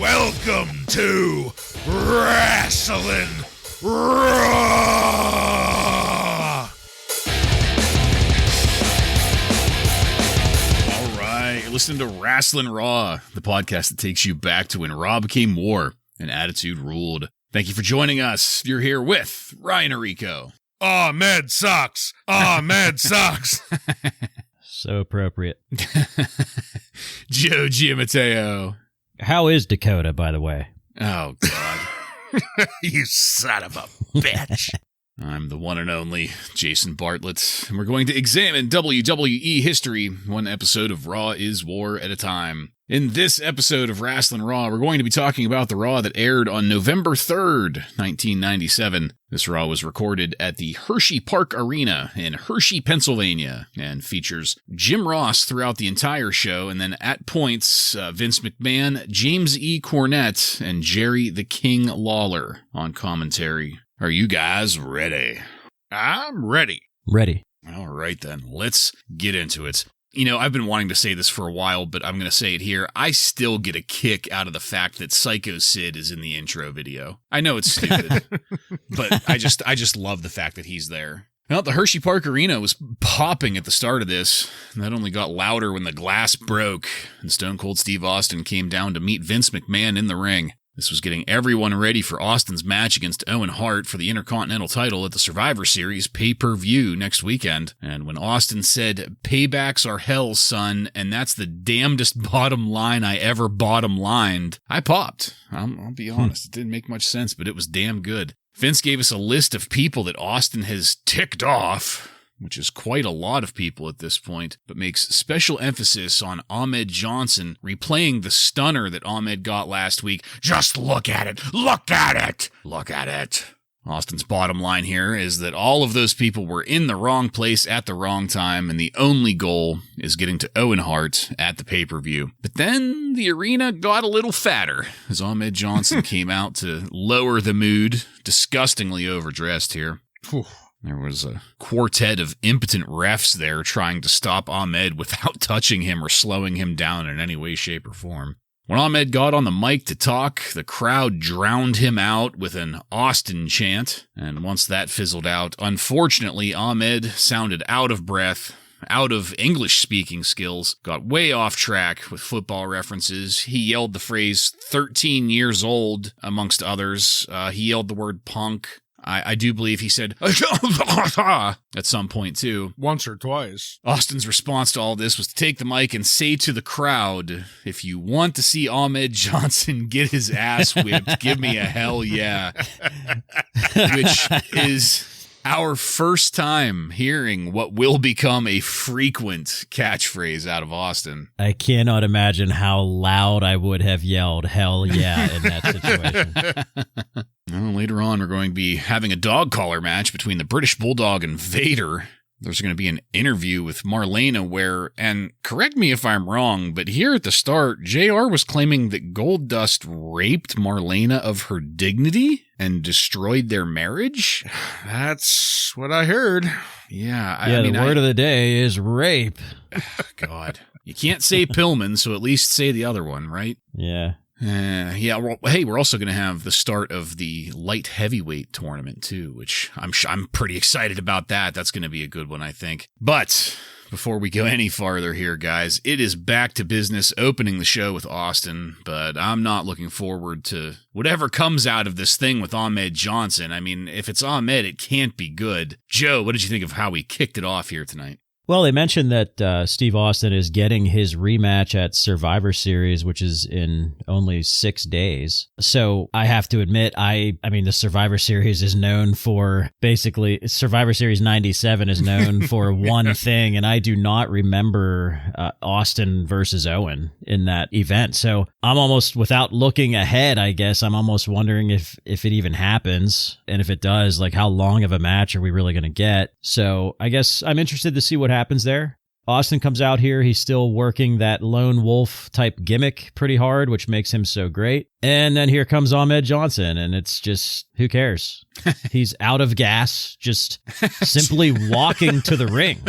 Welcome to Wrasslin Raw! All right, you're listening to Wrasslin Raw, the podcast that takes you back to when Raw became war and Attitude ruled. Thank you for joining us. You're here with Ryan Arico. Ahmed sucks! Ahmed sucks! So appropriate. Joe Giammatteo. How is Dakota, by the way? Oh, God. You son of a bitch. I'm the one and only Jason Bartlett, and we're going to examine WWE history, one episode of Raw is War at a time. In this episode of Wrasslin Raw, we're going to be talking about the Raw that aired on November 3rd, 1997. This Raw was recorded at the Hershey Park Arena in Hershey, Pennsylvania, and features Jim Ross throughout the entire show, and then at points, Vince McMahon, James E. Cornette, and Jerry the King Lawler on commentary. Are you guys ready? I'm ready. Ready. All right, then. Let's get into it. You know, I've been wanting to say this for a while, but I'm going to say it here. I still get a kick out of the fact that Psycho Sid is in the intro video. I know it's stupid, but I just love the fact that he's there. Well, the Hershey Park Arena was popping at the start of this, and that only got louder when the glass broke and Stone Cold Steve Austin came down to meet Vince McMahon in the ring. This was getting everyone ready for Austin's match against Owen Hart for the Intercontinental title at the Survivor Series pay-per-view next weekend. And when Austin said, "Paybacks are hell, son, and that's the damnedest bottom line I ever bottom-lined," I popped. I'll be honest, it didn't make much sense, but it was damn good. Vince gave us a list of people that Austin has ticked off, which is quite a lot of people at this point, but makes special emphasis on Ahmed Johnson replaying the stunner that Ahmed got last week. Just look at it! Look at it! Look at it! Austin's bottom line here is that all of those people were in the wrong place at the wrong time, and the only goal is getting to Owen Hart at the pay-per-view. But then the arena got a little fatter as Ahmed Johnson came out to lower the mood, disgustingly overdressed here. Whew. There was a quartet of impotent refs there trying to stop Ahmed without touching him or slowing him down in any way, shape, or form. When Ahmed got on the mic to talk, the crowd drowned him out with an Austin chant, and once that fizzled out, unfortunately, Ahmed sounded out of breath, out of English-speaking skills, got way off track with football references. He yelled the phrase 13 years old, amongst others. He yelled the word punk. I do believe he said at some point, too. Once or twice. Austin's response to all this was to take the mic and say to the crowd, "If you want to see Ahmed Johnson get his ass whipped, give me a hell yeah." Which is our first time hearing what will become a frequent catchphrase out of Austin. I cannot imagine how loud I would have yelled hell yeah in that situation. Well, later on, we're going to be having a dog collar match between the British Bulldog and Vader. There's going to be an interview with Marlena where, and correct me if I'm wrong, but here at the start, JR was claiming that Goldust raped Marlena of her dignity and destroyed their marriage. That's what I heard. Yeah. I mean, the word of the day is rape. God. You can't say Pillman, so at least say the other one, right? Yeah. Yeah, well, hey, we're also going to have the start of the light heavyweight tournament, too, which I'm pretty excited about that. That's going to be a good one, I think. But before we go any farther here, guys, it is back to business opening the show with Austin, but I'm not looking forward to whatever comes out of this thing with Ahmed Johnson. I mean, if it's Ahmed, it can't be good. Joe, what did you think of how we kicked it off here tonight? Well, they mentioned that Steve Austin is getting his rematch at Survivor Series, which is in only 6 days. So I have to admit, I mean, the Survivor Series is known for basically Survivor Series 97 is known for one thing, and I do not remember Austin versus Owen in that event. So I'm almost, without looking ahead, I guess, I'm almost wondering if it even happens. And if it does, like, how long of a match are we really going to get? So I guess I'm interested to see what happens there. Austin comes out here. He's still working that lone wolf type gimmick pretty hard, which makes him so great. And then here comes Ahmed Johnson, and it's just, who cares? He's out of gas, just simply walking to the ring.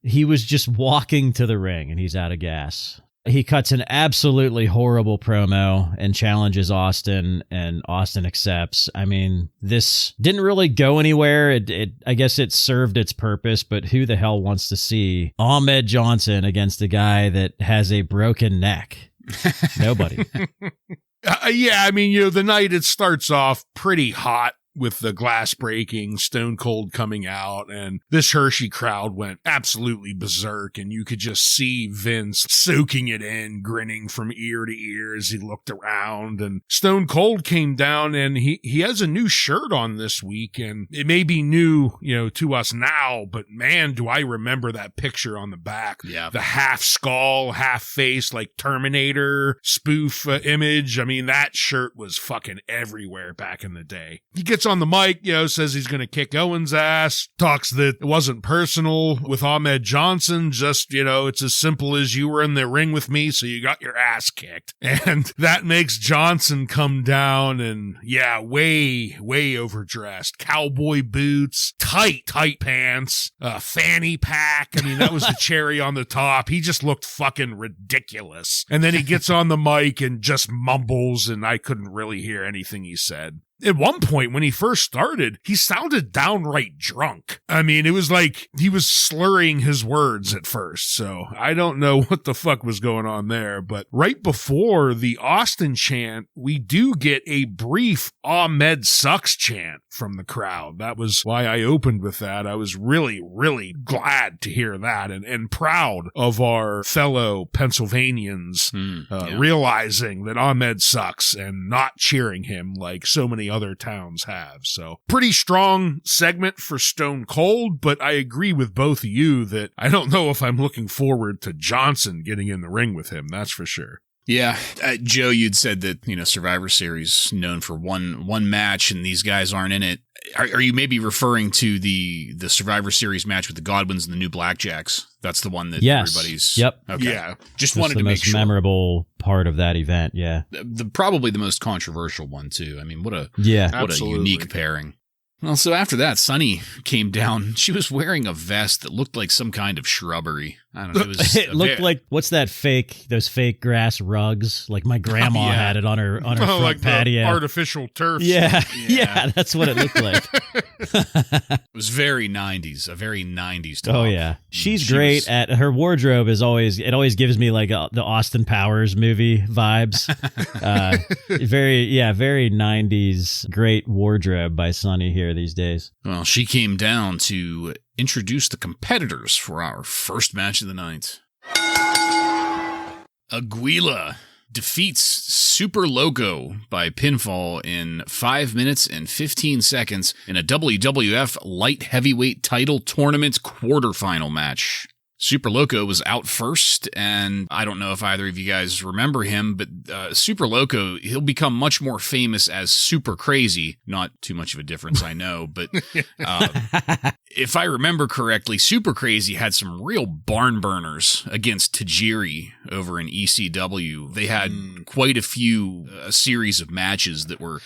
He was just walking to the ring, and he's out of gas. He cuts an absolutely horrible promo and challenges Austin, and Austin accepts. I mean, this didn't really go anywhere. I guess it served its purpose, but who the hell wants to see Ahmed Johnson against a guy that has a broken neck? Nobody. Yeah, I mean, the night it starts off pretty hot with the glass breaking, Stone Cold coming out, and this Hershey crowd went absolutely berserk, and you could just see Vince soaking it in, grinning from ear to ear as he looked around, and Stone Cold came down, and he has a new shirt on this week, and it may be new, to us now, but man, do I remember that picture on the back. Yeah. The half skull, half face, like Terminator spoof image. I mean, that shirt was fucking everywhere back in the day. He gets on the mic, says he's going to kick Owens' ass, talks that it wasn't personal with Ahmed Johnson, just, it's as simple as you were in the ring with me, so you got your ass kicked. And that makes Johnson come down and, way, way overdressed. Cowboy boots, tight pants, fanny pack. I mean, that was the cherry on the top. He just looked fucking ridiculous. And then he gets on the mic and just mumbles, and I couldn't really hear anything he said. At one point, when he first started, he sounded downright drunk. I mean, it was like he was slurring his words at first, so I don't know what the fuck was going on there. But right before the Austin chant, we do get a brief Ahmed sucks chant from the crowd. That was why I opened with that. I was really, really glad to hear that and proud of our fellow Pennsylvanians realizing that Ahmed sucks and not cheering him like so many other towns have. So pretty strong segment for Stone Cold, but I agree with both of you that I don't know if I'm looking forward to Johnson getting in the ring with him. That's for sure. Yeah, Joe, you'd said that, Survivor Series known for one match and these guys aren't in it. Are you maybe referring to the Survivor Series match with the Godwins and the New Blackjacks? That's the one that everybody's... Yep. Okay. Yeah. Just wanted to make sure. The most memorable part of that event, yeah. Probably the most controversial one, too. I mean, what a unique pairing. Well, so after that, Sunny came down. She was wearing a vest that looked like some kind of shrubbery. I don't know. It looked like, what's that those fake grass rugs? Like my grandma had it on her front like patio. Artificial turf. Yeah, that's what it looked like. It was very 90s, a very 90s top. Oh, yeah. She's great at her wardrobe always gives me like the Austin Powers movie vibes. Very 90s, great wardrobe by Sunny here these days. Well, she came down to introduce the competitors for our first match of the night. Aguila defeats Super Loco by pinfall in 5 minutes and 15 seconds in a WWF Light Heavyweight Title Tournament quarterfinal match. Super Loco was out first, and I don't know if either of you guys remember him, but Super Loco, he'll become much more famous as Super Crazy. Not too much of a difference, I know, but if I remember correctly, Super Crazy had some real barn burners against Tajiri over in ECW. They had quite a series of matches that were,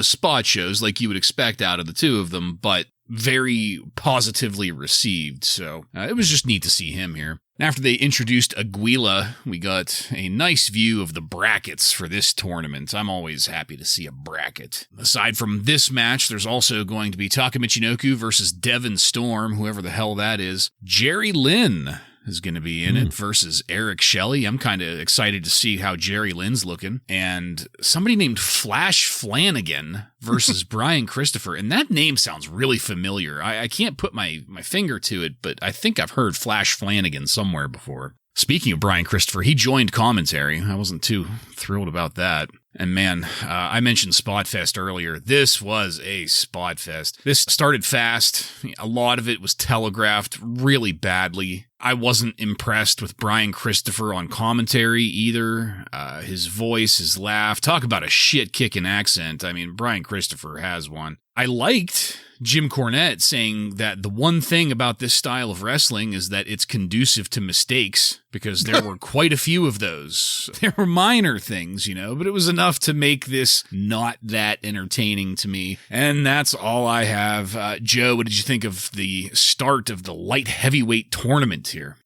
spot shows like you would expect out of the two of them, but very positively received, so it was just neat to see him here. After they introduced Aguila, we got a nice view of the brackets for this tournament. I'm always happy to see a bracket. Aside from this match, there's also going to be Taka Michinoku versus Devon Storm, whoever the hell that is. Jerry Lynn is going to be in it versus Eric Shelley. I'm kind of excited to see how Jerry Lynn's looking. And somebody named Flash Flanagan versus Brian Christopher. And that name sounds really familiar. I can't put my finger to it, but I think I've heard Flash Flanagan somewhere before. Speaking of Brian Christopher, he joined commentary. I wasn't too thrilled about that. And man, I mentioned Spotfest earlier. This was a Spotfest. This started fast. A lot of it was telegraphed really badly. I wasn't impressed with Brian Christopher on commentary either. His voice, his laugh, talk about a shit-kicking accent. I mean, Brian Christopher has one. I liked Jim Cornette saying that the one thing about this style of wrestling is that it's conducive to mistakes, because there were quite a few of those. There were minor things, but it was enough to make this not that entertaining to me. And that's all I have. Joe, what did you think of the start of the light heavyweight tournament here?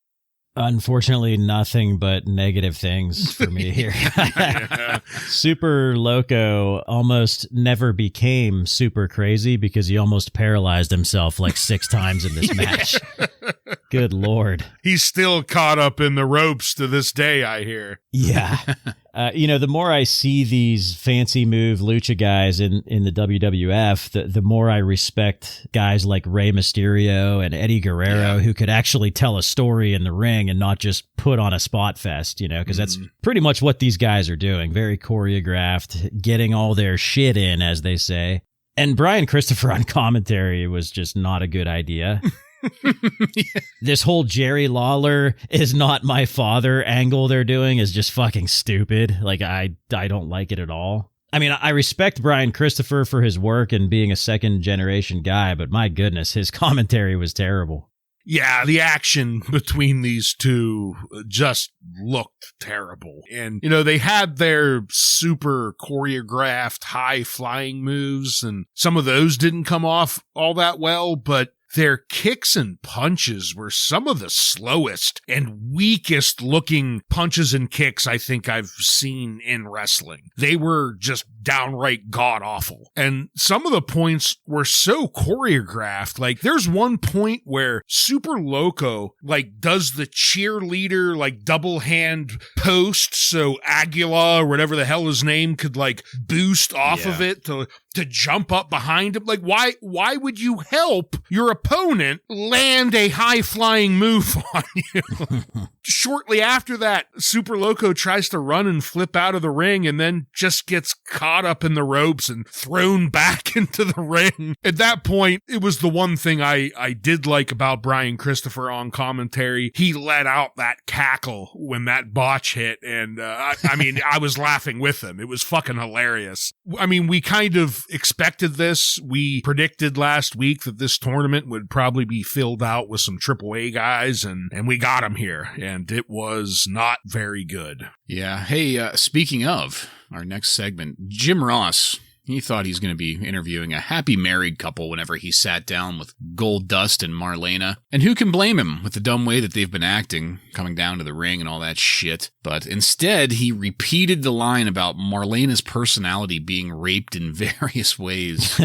Unfortunately, nothing but negative things for me here. Super Loco almost never became super crazy because he almost paralyzed himself like 6 times in this match. Good Lord. He's still caught up in the ropes to this day, I hear. Yeah. The more I see these fancy move lucha guys in the WWF, the more I respect guys like Rey Mysterio and Eddie Guerrero who could actually tell a story in the ring and not just put on a spot fest, because that's pretty much what these guys are doing. Very choreographed, getting all their shit in, as they say. And Brian Christopher on commentary was just not a good idea. This whole Jerry Lawler is not my father angle they're doing is just fucking stupid. Like, I don't like it at all. I mean, I respect Brian Christopher for his work and being a second generation guy, but my goodness, his commentary was terrible. Yeah, the action between these two just looked terrible. And, they had their super choreographed high flying moves, and some of those didn't come off all that well, but their kicks and punches were some of the slowest and weakest looking punches and kicks I think I've seen in wrestling. They were just downright god awful. And some of the points were so choreographed. Like, there's one point where Super Loco does the cheerleader double hand post so Aguila or whatever the hell his name could boost off of it to jump up behind him. Why would you help your opponent land a high-flying move on you? Shortly after that, Super Loco tries to run and flip out of the ring and then just gets caught up in the ropes and thrown back into the ring. At that point, it was the one thing I did like about Brian Christopher on commentary. He let out that cackle when that botch hit, and I was laughing with him. It was fucking hilarious. I mean, we kind of expected this. We predicted last week that this tournament would probably be filled out with some AAA guys, and we got them here, and it was not very good. Yeah. Hey, speaking of our next segment, Jim Ross, he thought he's going to be interviewing a happy married couple whenever he sat down with Goldust and Marlena. And who can blame him with the dumb way that they've been acting, coming down to the ring and all that shit. But instead, he repeated the line about Marlena's personality being raped in various ways.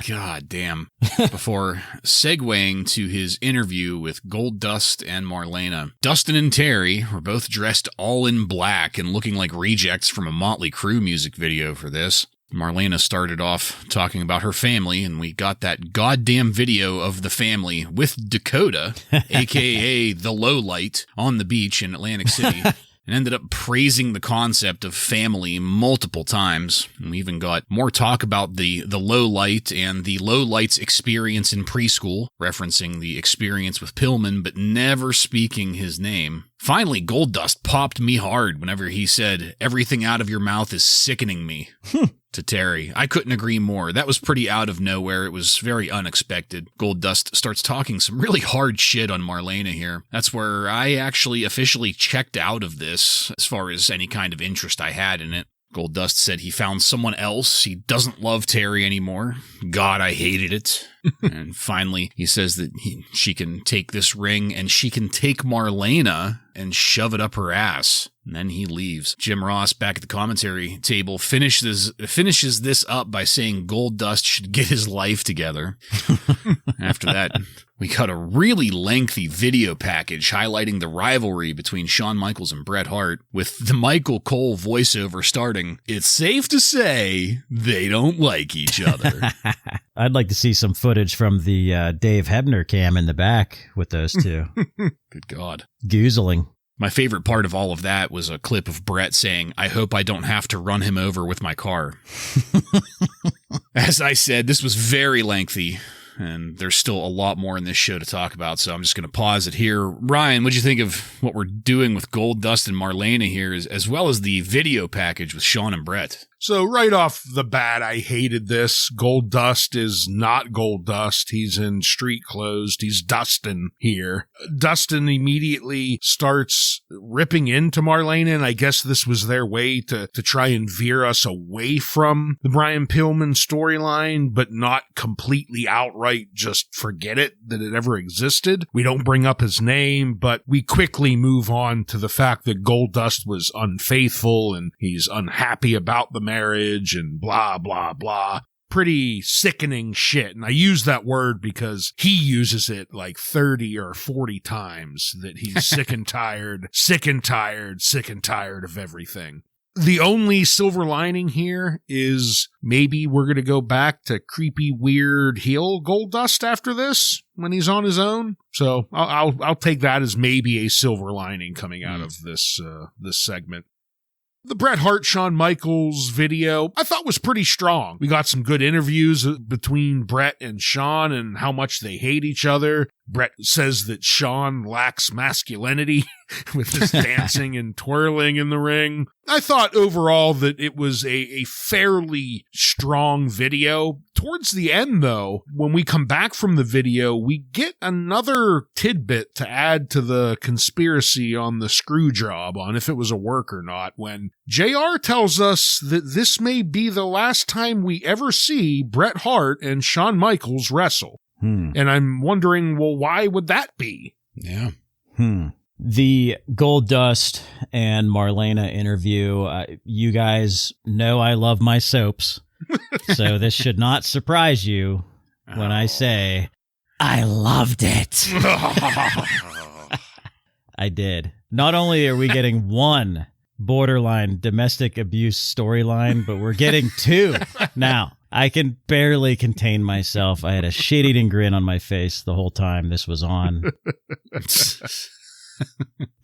God damn. Before segueing to his interview with Goldust and Marlena. Dustin and Terry were both dressed all in black and looking like rejects from a Motley Crue music video for this. Marlena started off talking about her family, and we got that goddamn video of the family with Dakota, a.k.a. the lowlight, on the beach in Atlantic City, and ended up praising the concept of family multiple times. And we even got more talk about the lowlight and the lowlight's experience in preschool, referencing the experience with Pillman, but never speaking his name. Finally, Goldust popped me hard whenever he said, "Everything out of your mouth is sickening me." To Terry. I couldn't agree more. That was pretty out of nowhere. It was very unexpected. Goldust starts talking some really hard shit on Marlena here. That's where I actually officially checked out of this as far as any kind of interest I had in it. Goldust said he found someone else. He doesn't love Terry anymore. God, I hated it. And finally, he says that she can take this ring and she can take Marlena and shove it up her ass. And then he leaves. Jim Ross, back at the commentary table, finishes this up by saying Goldust should get his life together. After that, we got a really lengthy video package highlighting the rivalry between Shawn Michaels and Bret Hart, with the Michael Cole voiceover starting, "It's safe to say they don't like each other." I'd like to see some footage from the Dave Hebner cam in the back with those two. Good God. Goozling. My favorite part of all of that was a clip of Bret saying, "I hope I don't have to run him over with my car." As I said, this was very lengthy, and there's still a lot more in this show to talk about, so I'm just going to pause it here. Ryan, what'd you think of what we're doing with Goldust and Marlena here, as well as the video package with Shawn and Bret? So right off the bat, I hated this. Goldust is not Goldust. He's in street clothes. He's Dustin here. Dustin immediately starts ripping into Marlena, and I guess this was their way to try and veer us away from the Brian Pillman storyline, but not completely outright just forget it, that it ever existed. We don't bring up his name, but we quickly move on to the fact that Goldust was unfaithful and he's unhappy about the marriage and blah, blah, blah. Pretty sickening shit. And I use that word because he uses it like 30 or 40 times, that he's sick and tired, sick and tired, sick and tired of everything. The only silver lining here is maybe we're going to go back to creepy, weird heel Goldust after this when he's on his own. So I'll take that as maybe a silver lining coming out of this segment. The Bret Hart, Shawn Michaels video, I thought was pretty strong. We got some good interviews between Bret and Shawn and how much they hate each other. Bret says that Shawn lacks masculinity with his dancing and twirling in the ring. I thought overall that it was a fairly strong video. Towards the end, though, when we come back from the video, we get another tidbit to add to the conspiracy on the screw job, on if it was a work or not, when JR tells us that this may be the last time we ever see Bret Hart and Shawn Michaels wrestle. And I'm wondering, well, why would that be? Yeah. The Goldust and Marlena interview, you guys know I love my soaps, so this should not surprise you when I say, I loved it. I did. Not only are we getting one borderline domestic abuse storyline, but we're getting two now. I can barely contain myself. I had a shit-eating grin on my face the whole time this was on.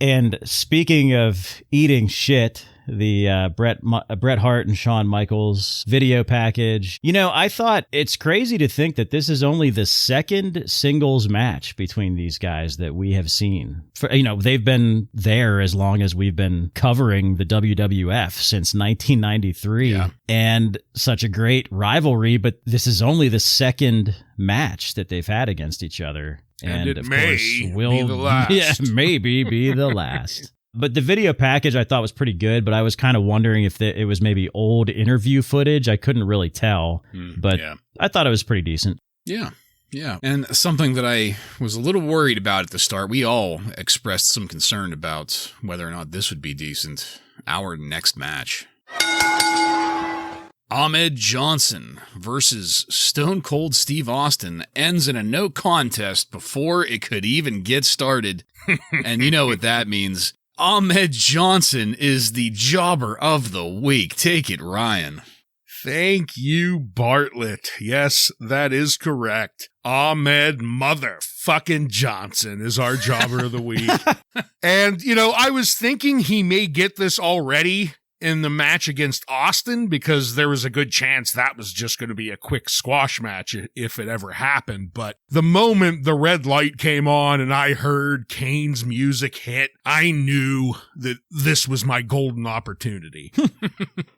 And speaking of eating shit, the Bret Hart and Shawn Michaels video package. You know, I thought it's crazy to think that this is only the second singles match between these guys that we have seen. They've been there as long as we've been covering the WWF since 1993. Yeah. And such a great rivalry, but this is only the second match that they've had against each other. And it of course will be the last. Yeah, maybe be the last. But the video package I thought was pretty good, but I was kind of wondering if it was maybe old interview footage. I couldn't really tell, but I thought it was pretty decent. Yeah. Yeah. And something that I was a little worried about at the start, we all expressed some concern about whether or not this would be decent. Our next match. Ahmed Johnson versus Stone Cold Steve Austin ends in a no contest before it could even get started. And you know what that means. Ahmed Johnson is the jobber of the week. Take it, Ryan. Thank you, Bartlett. Yes, that is correct. Ahmed motherfucking Johnson is our jobber of the week. And, I was thinking he may get this already in the match against Austin, because there was a good chance that was just going to be a quick squash match if it ever happened. But the moment the red light came on and I heard Kane's music hit, I knew that this was my golden opportunity.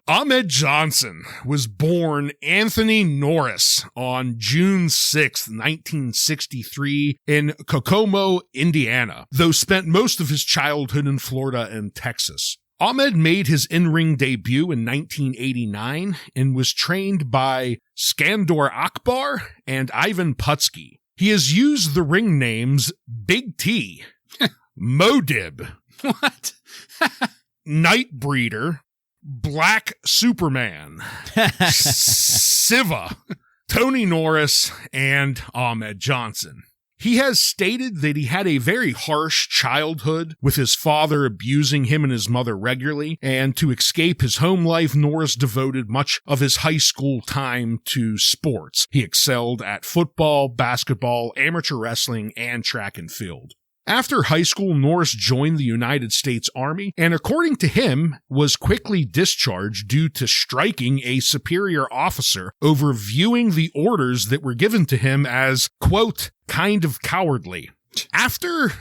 Ahmed Johnson was born Anthony Norris on June 6th, 1963 in Kokomo, Indiana, though spent most of his childhood in Florida and Texas. Ahmed made his in-ring debut in 1989 and was trained by Skandor Akbar and Ivan Putski. He has used the ring names Big T, Modib, what? Nightbreeder, Black Superman, Siva, Tony Norris, and Ahmed Johnson. He has stated that he had a very harsh childhood, with his father abusing him and his mother regularly, and to escape his home life, Norris devoted much of his high school time to sports. He excelled at football, basketball, amateur wrestling, and track and field. After high school, Norris joined the United States Army, and according to him, was quickly discharged due to striking a superior officer over viewing the orders that were given to him as, quote, kind of cowardly. After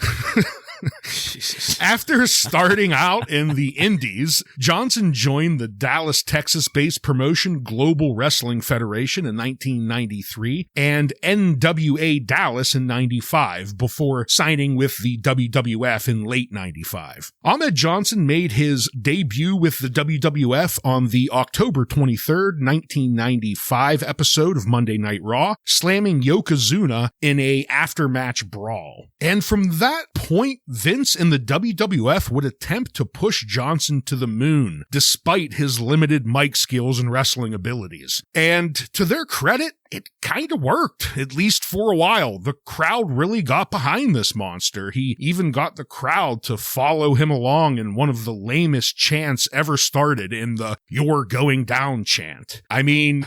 After starting out in the Indies, Johnson joined the Dallas, Texas-based promotion Global Wrestling Federation in 1993 and NWA Dallas in 95 before signing with the WWF in late 95. Ahmed Johnson made his debut with the WWF on the October 23rd, 1995 episode of Monday Night Raw, slamming Yokozuna in a after-match brawl. And from that point, Vince and the WWF would attempt to push Johnson to the moon, despite his limited mic skills and wrestling abilities. And to their credit, it kind of worked, at least for a while. The crowd really got behind this monster. He even got the crowd to follow him along in one of the lamest chants ever started in the "You're Going Down" chant. I mean,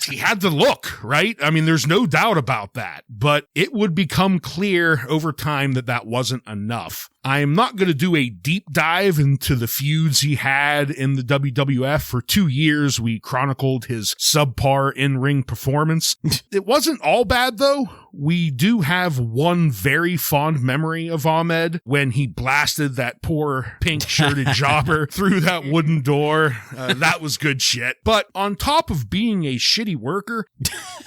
he had the look, right? I mean, there's no doubt about that. But it would become clear over time that that wasn't enough. I'm not going to do a deep dive into the feuds he had in the WWF. For 2 years, we chronicled his subpar in-ring performance. It wasn't all bad, though. We do have one very fond memory of Ahmed when he blasted that poor pink-shirted jobber through that wooden door. That was good shit. But on top of being a shitty worker,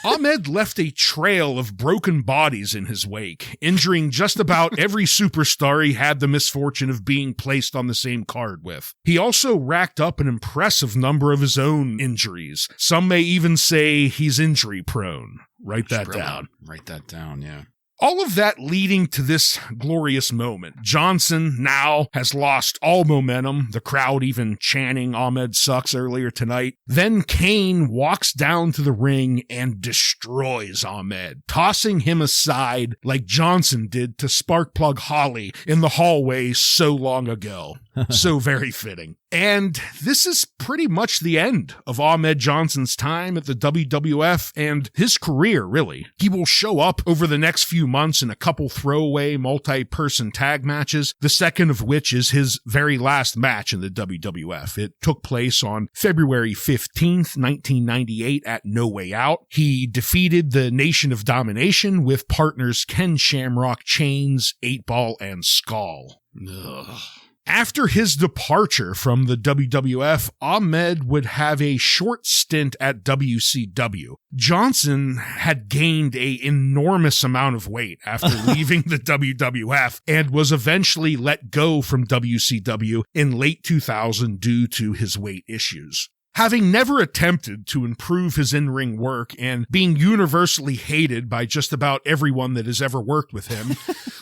Ahmed left a trail of broken bodies in his wake, injuring just about every superstar he had the misfortune of being placed on the same card with. He also racked up an impressive number of his own injuries. Some may even say he's injury prone. Write that down. Write that down, yeah. All of that leading to this glorious moment. Johnson now has lost all momentum, the crowd even chanting Ahmed sucks earlier tonight. Then Kane walks down to the ring and destroys Ahmed, tossing him aside like Johnson did to Sparkplug Holly in the hallway so long ago. So very fitting. And this is pretty much the end of Ahmed Johnson's time at the WWF and his career, really. He will show up over the next few months in a couple throwaway multi-person tag matches, the second of which is his very last match in the WWF. It took place on February 15th, 1998 at No Way Out. He defeated the Nation of Domination with partners Ken Shamrock, Chains, 8-Ball, and Skull. Ugh. After his departure from the WWF, Ahmed would have a short stint at WCW. Johnson had gained an enormous amount of weight after leaving the WWF and was eventually let go from WCW in late 2000 due to his weight issues. Having never attempted to improve his in-ring work and being universally hated by just about everyone that has ever worked with him,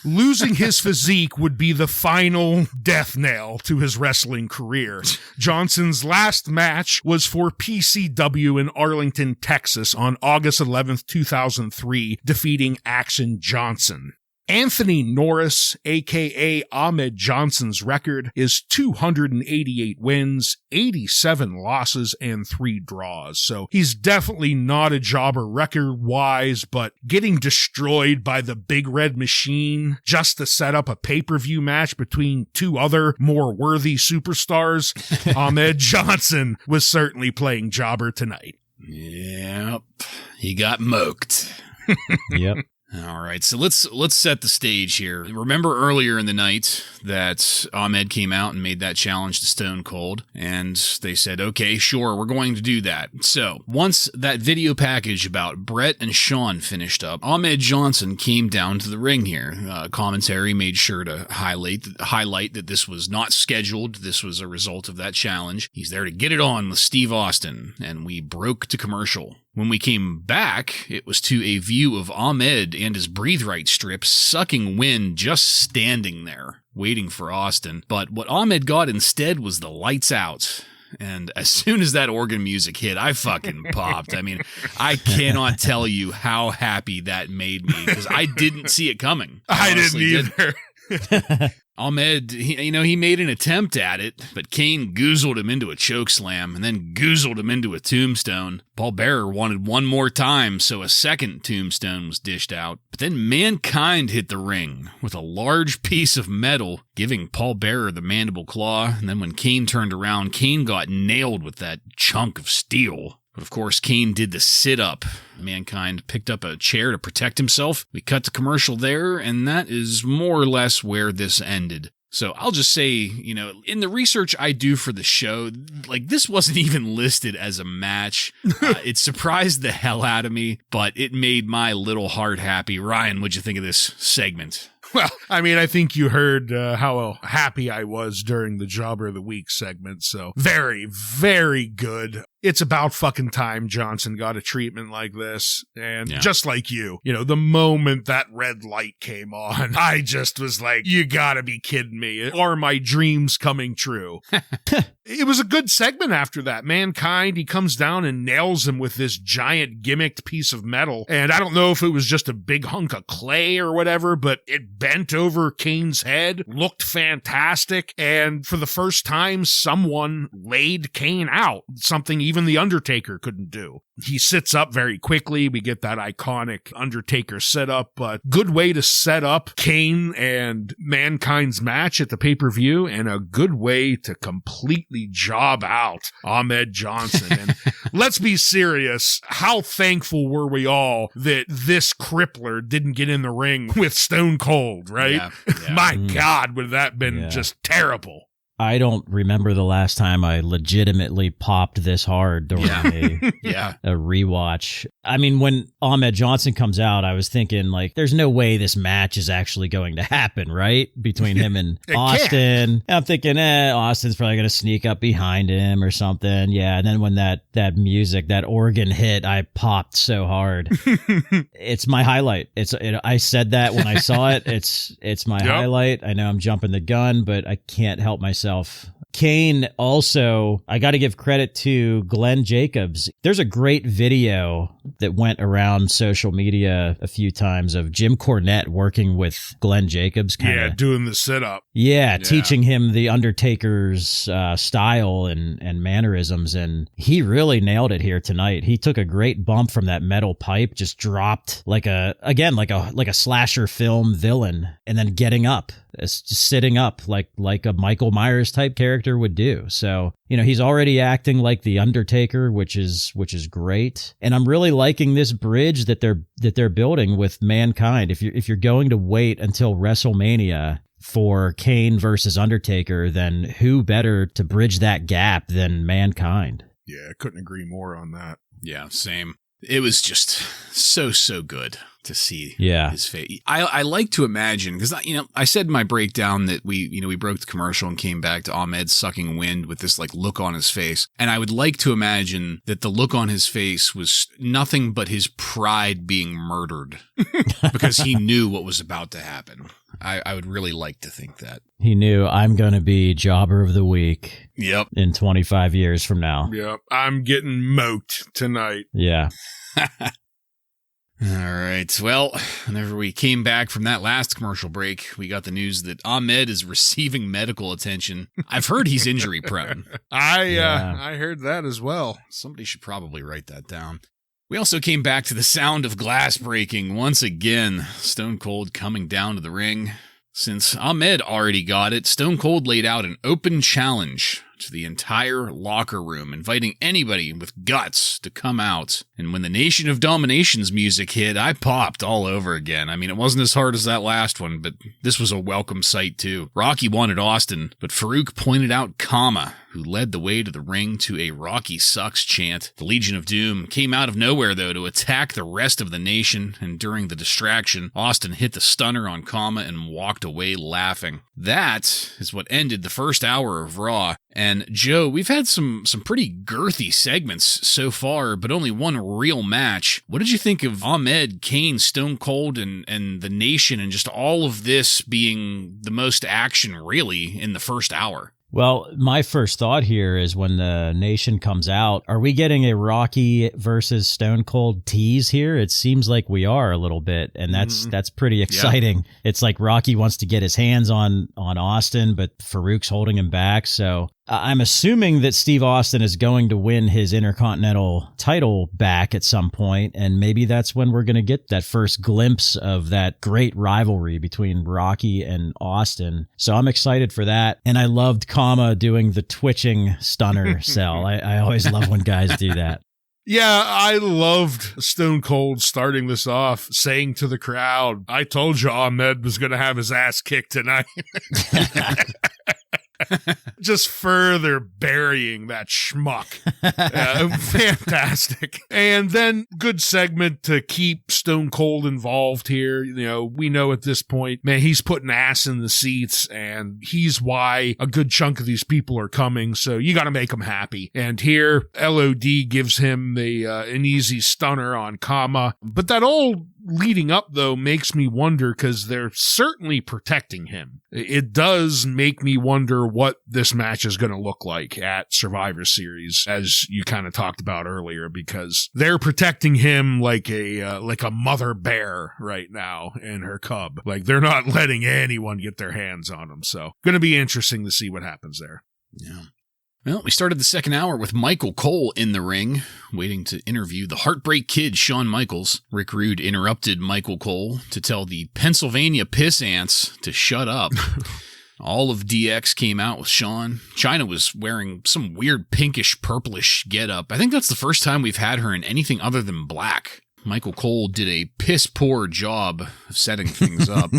losing his physique would be the final death knell to his wrestling career. Johnson's last match was for PCW in Arlington, Texas on August 11th, 2003, defeating Action Johnson. Anthony Norris, aka Ahmed Johnson's record is 288 wins, 87 losses, and 3 draws. So he's definitely not a jobber record-wise, but getting destroyed by the Big Red Machine just to set up a pay-per-view match between two other more worthy superstars, Ahmed Johnson was certainly playing jobber tonight. Yep. He got moked. Yep. All right, so let's set the stage here. Remember earlier in the night that Ahmed came out and made that challenge to Stone Cold, and they said, okay, sure, we're going to do that. So once that video package about Brett and Shawn finished up, Ahmed Johnson came down to the ring here. Commentary made sure to highlight that this was not scheduled. This was a result of that challenge. He's there to get it on with Steve Austin, and we broke to commercial. When we came back, it was to a view of Ahmed and his Breathe Right strip sucking wind just standing there, waiting for Austin. But what Ahmed got instead was the lights out. And as soon as that organ music hit, I fucking popped. I mean, I cannot tell you how happy that made me because I didn't see it coming. I didn't either. Ahmed, he made an attempt at it, but Kane goozled him into a chokeslam and then goozled him into a tombstone. Paul Bearer wanted one more time, so a second tombstone was dished out. But then Mankind hit the ring with a large piece of metal, giving Paul Bearer the mandible claw. And then when Kane turned around, Kane got nailed with that chunk of steel. But of course, Kane did the sit-up. Mankind picked up a chair to protect himself. We cut to commercial there, and that is more or less where this ended. So I'll just say, you know, in the research I do for the show, like, this wasn't even listed as a match. It surprised the hell out of me, but it made my little heart happy. Ryan, what'd you think of this segment? Well, I mean, I think you heard how happy I was during the Jobber of the Week segment. So very, very good. It's about fucking time Johnson got a treatment like this. And just like you know, the moment that red light came on, I just was like, you gotta be kidding me. Are my dreams coming true? It was a good segment after that. Mankind, he comes down and nails him with this giant gimmicked piece of metal. And I don't know if it was just a big hunk of clay or whatever, but it bent over Kane's head, looked fantastic. And for the first time, someone laid Kane out, something even the Undertaker couldn't do. He sits up very quickly. We get that iconic Undertaker setup, but good way to set up Kane and Mankind's match at the pay-per-view, and a good way to completely job out Ahmed Johnson. And let's be serious. How thankful were we all that this crippler didn't get in the ring with Stone Cold, right? Yeah. My God, would that have been just terrible. I don't remember the last time I legitimately popped this hard during a rewatch. I mean, when Ahmed Johnson comes out, I was thinking, like, there's no way this match is actually going to happen, right? Between him and Austin. And I'm thinking, Austin's probably going to sneak up behind him or something. Yeah, and then when that music, that organ hit, I popped so hard. It's my highlight. I said that when I saw it. It's my highlight. I know I'm jumping the gun, but I can't help myself. Kane also, I got to give credit to Glenn Jacobs. There's a great video that went around social media a few times of Jim Cornette working with Glenn Jacobs. Doing the sit-up. Yeah, teaching him the Undertaker's style and mannerisms, and he really nailed it here tonight. He took a great bump from that metal pipe, just dropped like a slasher film villain, and then getting up. It's just sitting up like a Michael Myers type character would do. So, you know, he's already acting like the Undertaker, which is great. And I'm really liking this bridge that they're building with Mankind. If you're going to wait until WrestleMania for Kane versus Undertaker, then who better to bridge that gap than Mankind? Yeah, I couldn't agree more on that. Yeah, same. It was just so good to see his face. I like to imagine, because I said in my breakdown that we broke the commercial and came back to Ahmed sucking wind with this like look on his face, and I would like to imagine that the look on his face was nothing but his pride being murdered because he knew what was about to happen. I would really like to think that. He knew, I'm going to be Jobber of the Week. Yep. In 25 years from now. Yep. I'm getting moked tonight. Yeah. All right. Well, whenever we came back from that last commercial break, we got the news that Ahmed is receiving medical attention. I've heard he's injury prone. I heard that as well. Somebody should probably write that down. We also came back to the sound of glass breaking once again. Stone Cold coming down to the ring. Since Ahmed already got it, Stone Cold laid out an open challenge to the entire locker room, inviting anybody with guts to come out. And when the Nation of Domination's music hit, I popped all over again. I mean, it wasn't as hard as that last one, but this was a welcome sight too. Rocky wanted Austin, but Farouk pointed out Kama, who led the way to the ring to a Rocky sucks chant. The Legion of Doom came out of nowhere, though, to attack the rest of the nation, and during the distraction, Austin hit the stunner on Kama and walked away laughing. That is what ended the first hour of Raw. And Joe, we've had some pretty girthy segments so far, but only one real match. What did you think of Ahmed, Kane, Stone Cold, and the Nation, and just all of this being the most action, really, in the first hour? Well, my first thought here is when the Nation comes out, are we getting a Rocky versus Stone Cold tease here? It seems like we are a little bit, and that's pretty exciting. Yeah. It's like Rocky wants to get his hands on Austin, but Farouk's holding him back. So I'm assuming that Steve Austin is going to win his Intercontinental title back at some point, and maybe that's when we're going to get that first glimpse of that great rivalry between Rocky and Austin. So I'm excited for that, and I loved Kama doing the twitching stunner cell. I always love when guys do that. Yeah, I loved Stone Cold starting this off, saying to the crowd, I told you Ahmed was going to have his ass kicked tonight. Just further burying that schmuck. Fantastic. And then good segment to keep Stone Cold involved here. You know, we know at this point, man, he's putting ass in the seats, and he's why a good chunk of these people are coming. So you got to make them happy. And here, LOD gives him an easy stunner on Kama. But that all leading up, though, makes me wonder, because they're certainly protecting him. It does make me wonder what this match is going to look like at Survivor Series, as you kind of talked about earlier, because they're protecting him like a mother bear right now and her cub. Like, they're not letting anyone get their hands on him. So going to be interesting to see what happens there. Yeah. Well, we started the second hour with Michael Cole in the ring, waiting to interview the Heartbreak Kid, Shawn Michaels. Rick Rude interrupted Michael Cole to tell the Pennsylvania piss ants to shut up. All of DX came out with Shawn. Chyna was wearing some weird pinkish purplish getup. I think that's the first time we've had her in anything other than black. Michael Cole did a piss-poor job of setting things up.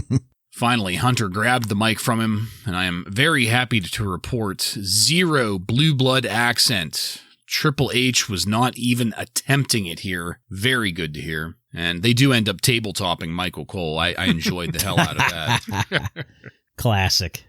Finally, Hunter grabbed the mic from him, and I am very happy to report 0 blue blood accent. Triple H was not even attempting it here. Very good to hear. And they do end up table-topping Michael Cole. I enjoyed the hell out of that. Classic.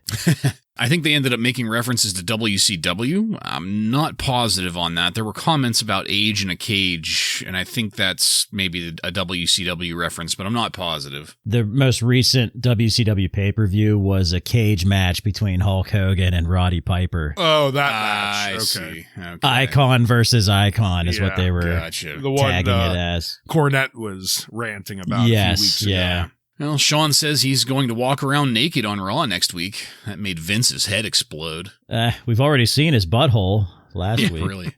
I think they ended up making references to WCW. I'm not positive on that. There were comments about age in a cage, and I think that's maybe a WCW reference, but I'm not positive. The most recent WCW pay-per-view was a cage match between Hulk Hogan and Roddy Piper. Oh, that match. I see. Okay. Icon versus icon is what they were gotcha. The one, tagging it as. Cornette was ranting about a few weeks ago. Yeah. Well, Shawn says he's going to walk around naked on Raw next week. That made Vince's head explode. We've already seen his butthole last week. Really.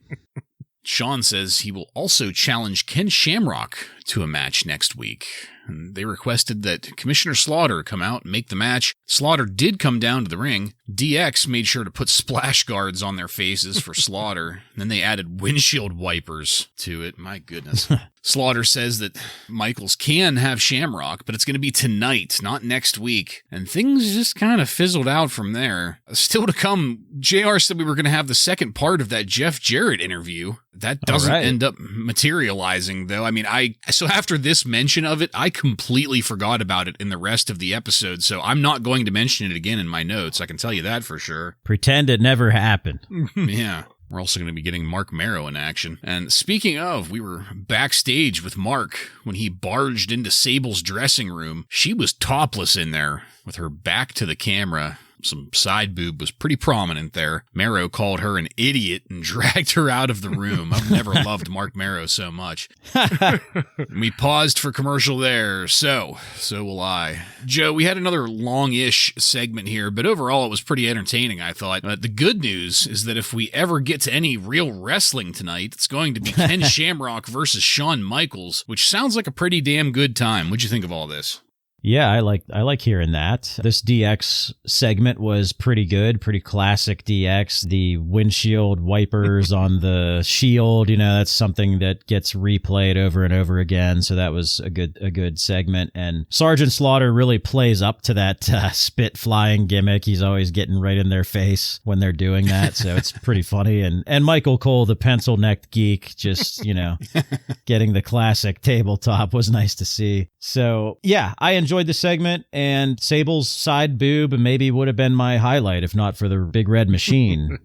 Shawn says he will also challenge Ken Shamrock to a match next week. And they requested that Commissioner Slaughter come out and make the match. Slaughter did come down to the ring. DX made sure to put splash guards on their faces for Slaughter. And then they added windshield wipers to it. My goodness. Slaughter says that Michaels can have Shamrock, but it's going to be tonight, not next week. And things just kind of fizzled out from there. Still to come, JR said we were going to have the second part of that Jeff Jarrett interview. That doesn't end up materializing, though. I mean, so after this mention of it, I completely forgot about it in the rest of the episode, so I'm not going to mention it again in my notes. I can tell you that for sure. Pretend it never happened. Yeah. We're also going to be getting Marc Mero in action. And speaking of, we were backstage with Mark when he barged into Sable's dressing room. She was topless in there with her back to the camera. Some side boob was pretty prominent there. Mero called her an idiot and dragged her out of the room. I've never loved Marc Mero so much. We paused for commercial there. So will I. Joe, we had another long-ish segment here, but overall it was pretty entertaining, I thought. The good news is that if we ever get to any real wrestling tonight, it's going to be Ken Shamrock versus Shawn Michaels, which sounds like a pretty damn good time. What'd you think of all this? Yeah, I like hearing that. This DX segment was pretty good, pretty classic DX. The windshield wipers on the Shield, that's something that gets replayed over and over again. So that was a good segment. And Sergeant Slaughter really plays up to that spit flying gimmick. He's always getting right in their face when they're doing that. So it's pretty funny. And Michael Cole, the pencil-necked geek, just, getting the classic tabletop was nice to see. So yeah, I enjoyed the segment, and Sable's side boob maybe would have been my highlight if not for the big red machine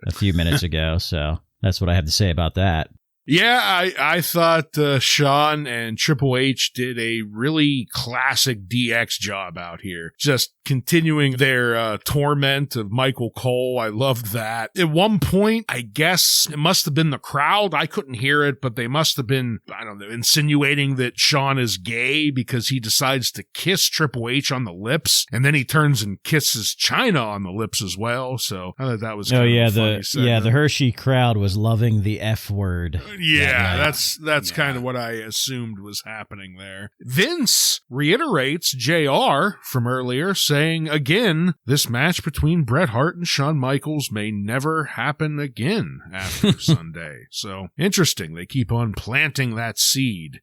a few minutes ago. So that's what I have to say about that. Yeah, I thought Shawn and Triple H did a really classic DX job out here. Just continuing their torment of Michael Cole. I loved that. At one point, I guess it must have been the crowd. I couldn't hear it, but they must have been, I don't know, insinuating that Shawn is gay because he decides to kiss Triple H on the lips, and then he turns and kisses Chyna on the lips as well. So I thought that was kind of a funny segment. The Hershey crowd was loving the F word. Yeah, that's kind of what I assumed was happening there. Vince reiterates JR from earlier, saying again, this match between Bret Hart and Shawn Michaels may never happen again after Sunday. So interesting. They keep on planting that seed.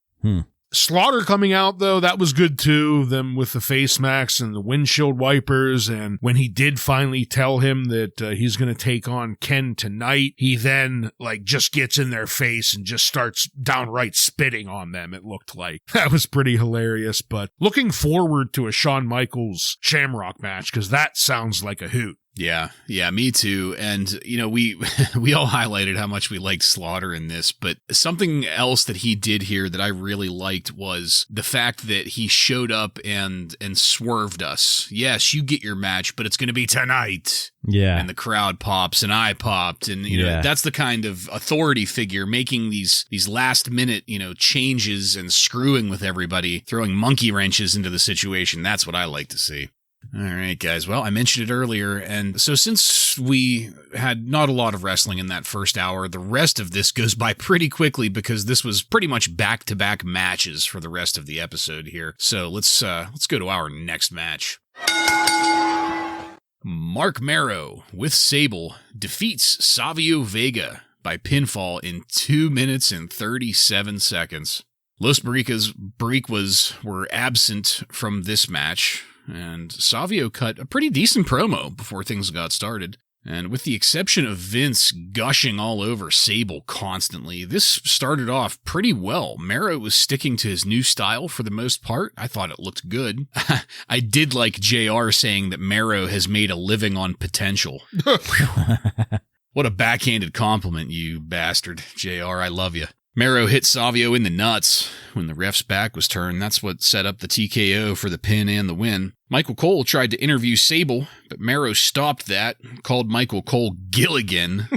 Slaughter coming out, though, that was good too. Them with the face masks and the windshield wipers. And when he did finally tell him that he's going to take on Ken tonight, he then just gets in their face and just starts downright spitting on them, it looked like. That was pretty hilarious. But looking forward to a Shawn Michaels Shamrock match, because that sounds like a hoot. Yeah, me too. And, we all highlighted how much we liked Slaughter in this, but something else that he did here that I really liked was the fact that he showed up and swerved us. Yes, you get your match, but it's going to be tonight. Yeah. And the crowd pops and I popped. And, that's the kind of authority figure making these last minute, changes and screwing with everybody, throwing monkey wrenches into the situation. That's what I like to see. All right, guys. Well, I mentioned it earlier, and so since we had not a lot of wrestling in that first hour, the rest of this goes by pretty quickly because this was pretty much back-to-back matches for the rest of the episode here. So let's go to our next match. Marc Mero with Sable defeats Savio Vega by pinfall in 2 minutes and 37 seconds. Los Boricuas were absent from this match, and Savio cut a pretty decent promo before things got started. And with the exception of Vince gushing all over Sable constantly, this started off pretty well. Mero was sticking to his new style for the most part. I thought it looked good. I did like JR saying that Mero has made a living on potential. What a backhanded compliment, you bastard. JR, I love you. Mero hit Savio in the nuts when the ref's back was turned. That's what set up the TKO for the pin and the win. Michael Cole tried to interview Sable, but Mero stopped that, called Michael Cole Gilligan,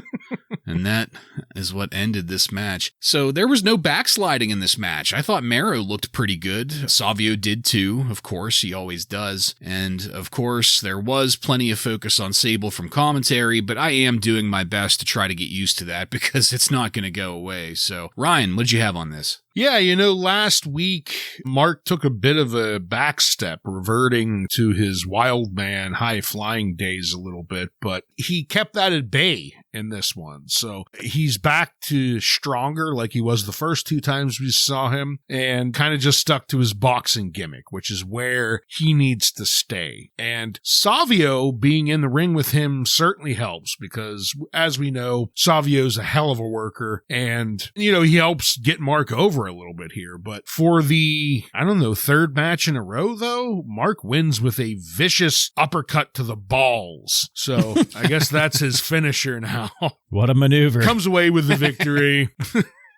and that is what ended this match. So there was no backsliding in this match. I thought Mero looked pretty good. Savio did too, of course, he always does. And of course, there was plenty of focus on Sable from commentary, but I am doing my best to try to get used to that because it's not going to go away. So, Ryan, what did you have on this? Yeah, last week, Mark took a bit of a backstep, reverting to his wild man, high-flying days a little bit, but he kept that at bay in this one. So he's back to stronger like he was the first two times we saw him, and kind of just stuck to his boxing gimmick, which is where he needs to stay. And Savio being in the ring with him certainly helps because, as we know, Savio's a hell of a worker, and, he helps get Mark over a little bit here. But for the, third match in a row, though, Mark wins with a vicious uppercut to the balls. So I guess that's his finisher now. What a maneuver. Comes away with the victory.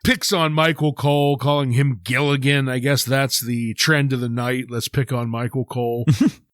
Picks on Michael Cole, calling him Gilligan. I guess that's the trend of the night. Let's pick on Michael Cole.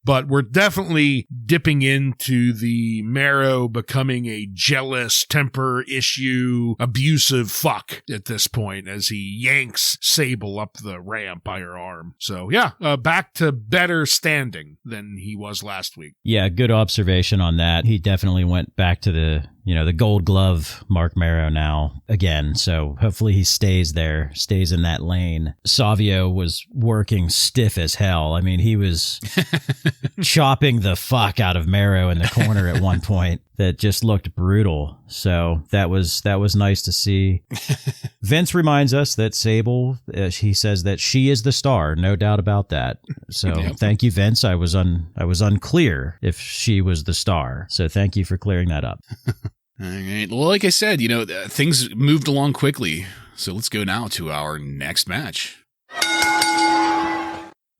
But we're definitely dipping into the Mero becoming a jealous, temper issue, abusive fuck at this point as he yanks Sable up the ramp by her arm. So yeah, back to better standing than he was last week. Yeah, good observation on that. He definitely went back to the gold glove Marc Mero now again. So hopefully he stays there, stays in that lane. Savio was working stiff as hell. I mean, he was chopping the fuck out of Mero in the corner at one point. That just looked brutal. So that was nice to see. Vince reminds us that Sable, he says that she is the star, no doubt about that. So Thank you, Vince. I was unclear if she was the star. So thank you for clearing that up. All right. Well, like I said, things moved along quickly. So let's go now to our next match.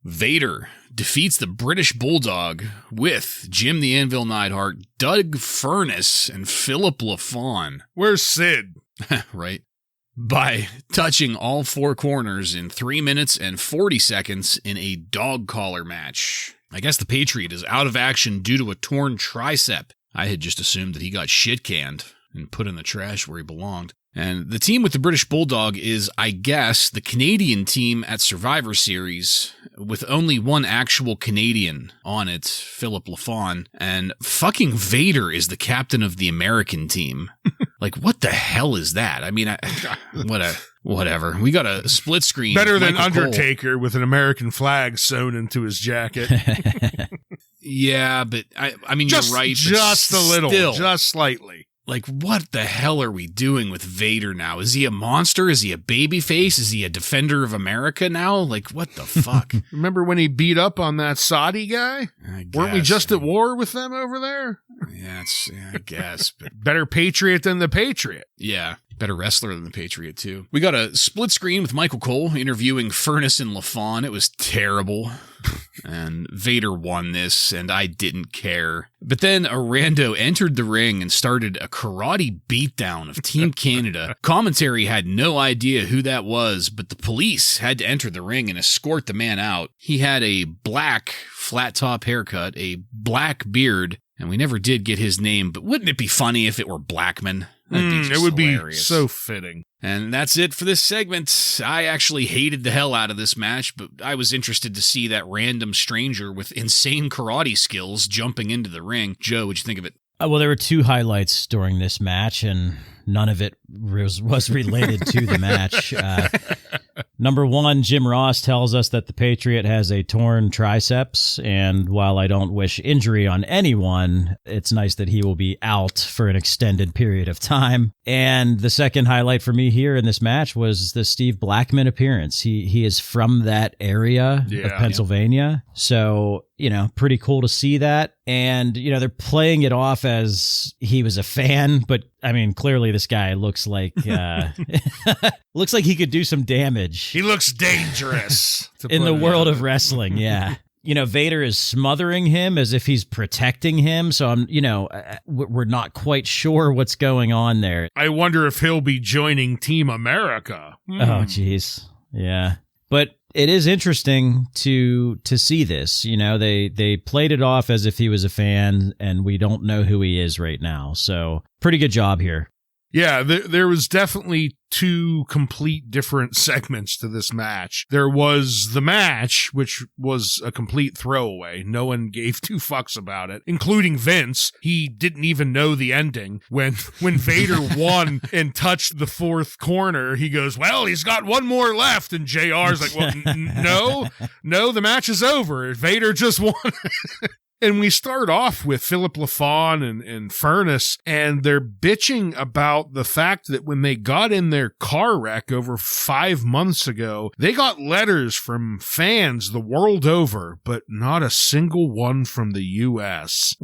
Vader defeats the British Bulldog with Jim the Anvil Neidhart, Doug Furnace, and Philip LaFawn. Where's Sid? Right. By touching all four corners in 3 minutes and 40 seconds in a dog collar match. I guess the Patriot is out of action due to a torn tricep. I had just assumed that he got shit canned and put in the trash where he belonged. And the team with the British Bulldog is, I guess, the Canadian team at Survivor Series, with only one actual Canadian on it, Philip LaFawn, and fucking Vader is the captain of the American team. Like, what the hell is that? I mean, whatever. We got a split screen. Better than Michael Undertaker Cole with an American flag sewn into his jacket. Yeah, but I mean, just, you're right. Just a little, still, just slightly. Like, what the hell are we doing with Vader now? Is he a monster? Is he a babyface? Is he a defender of America now? Like, what the fuck? Remember when he beat up on that Saudi guy? Weren't we just at war with them over there? Yeah, I guess. But better Patriot than the Patriot. Yeah, better wrestler than the Patriot, too. We got a split screen with Michael Cole interviewing Furnace and LaFawn. It was terrible. And Vader won this, and I didn't care. But then a rando entered the ring and started a karate beatdown of Team Canada. Commentary had no idea who that was, but the police had to enter the ring and escort the man out. He had a black flat-top haircut, a black beard, and we never did get his name, but wouldn't it be funny if it were Blackman? It would hilarious. Be so fitting. And that's it for this segment. I actually hated the hell out of this match, but I was interested to see that random stranger with insane karate skills jumping into the ring. Joe, what'd you think of it? Well, there were two highlights during this match, and none of it was related to the match. Number one, Jim Ross tells us that the Patriot has a torn triceps, and while I don't wish injury on anyone, it's nice that he will be out for an extended period of time. And the second highlight for me here in this match was the Steve Blackman appearance. He is from that area of Pennsylvania, so, you know, pretty cool to see that. And, you know, they're playing it off as he was a fan, but I mean, clearly this guy looks like looks like he could do some damage. He looks dangerous in the world of wrestling. Yeah. You know, Vader is smothering him as if he's protecting him. So we're not quite sure what's going on there. I wonder if he'll be joining Team America. Oh, geez. Yeah. But it is interesting to see this. You know, they played it off as if he was a fan, and we don't know who he is right now. So pretty good job here. Yeah, there was definitely two complete different segments to this match. There was the match, which was a complete throwaway. No one gave two fucks about it, including Vince. He didn't even know the ending. When Vader won and touched the fourth corner, he goes, well, he's got one more left. And JR's like, well, no, the match is over. Vader just won. And we start off with Philip LaFawn and Furnace, and they're bitching about the fact that when they got in their car wreck over 5 months ago, they got letters from fans the world over, but not a single one from the U.S.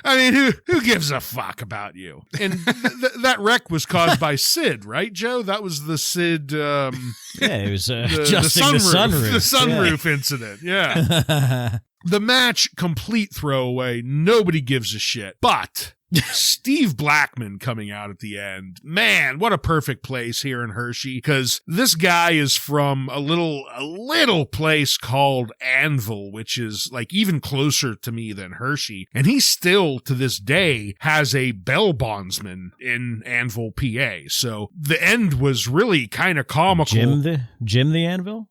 I mean, who gives a fuck about you? And that wreck was caused by Sid, right, Joe? That was the Sid. Yeah, it was the sunroof. The sunroof incident. Yeah. The match, complete throwaway. Nobody gives a shit. But Steve Blackman coming out at the end. Man, what a perfect place here in Hershey, because this guy is from a little place called Anvil, which is like even closer to me than Hershey. And he still, to this day, has a bell bondsman in Anvil, PA. So the end was really kind of comical. Jim the Anvil?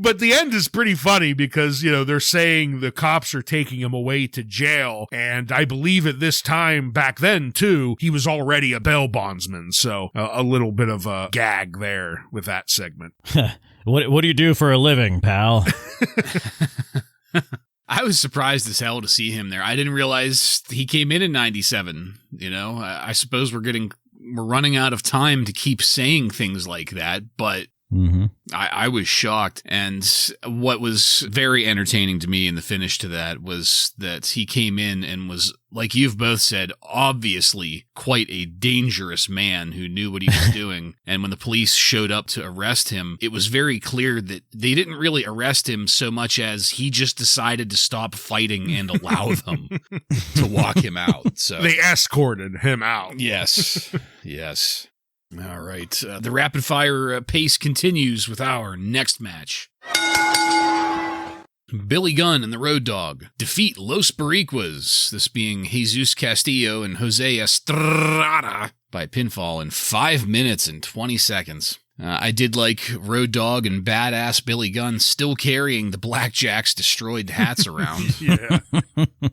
But the end is pretty funny because, you know, they're saying the cops are taking him away to jail. And I believe at this time back then, too, he was already a bail bondsman. So a little bit of a gag there with that segment. What do you do for a living, pal? I was surprised as hell to see him there. I didn't realize he came in 97. You know, I suppose we're running out of time to keep saying things like that, but I was shocked. And what was very entertaining to me in the finish to that was that he came in and was, like you've both said, obviously quite a dangerous man who knew what he was doing. And when the police showed up to arrest him, it was very clear that they didn't really arrest him so much as he just decided to stop fighting and allow them to walk him out. So they escorted him out. Yes. Yes. All right. The rapid fire pace continues with our next match. Billy Gunn and the Road Dogg defeat Los Boricuas, this being Jesus Castillo and Jose Estrada, by pinfall in 5 minutes and 20 seconds. I did like Road Dogg and badass Billy Gunn still carrying the Blackjack's destroyed hats around. Yeah,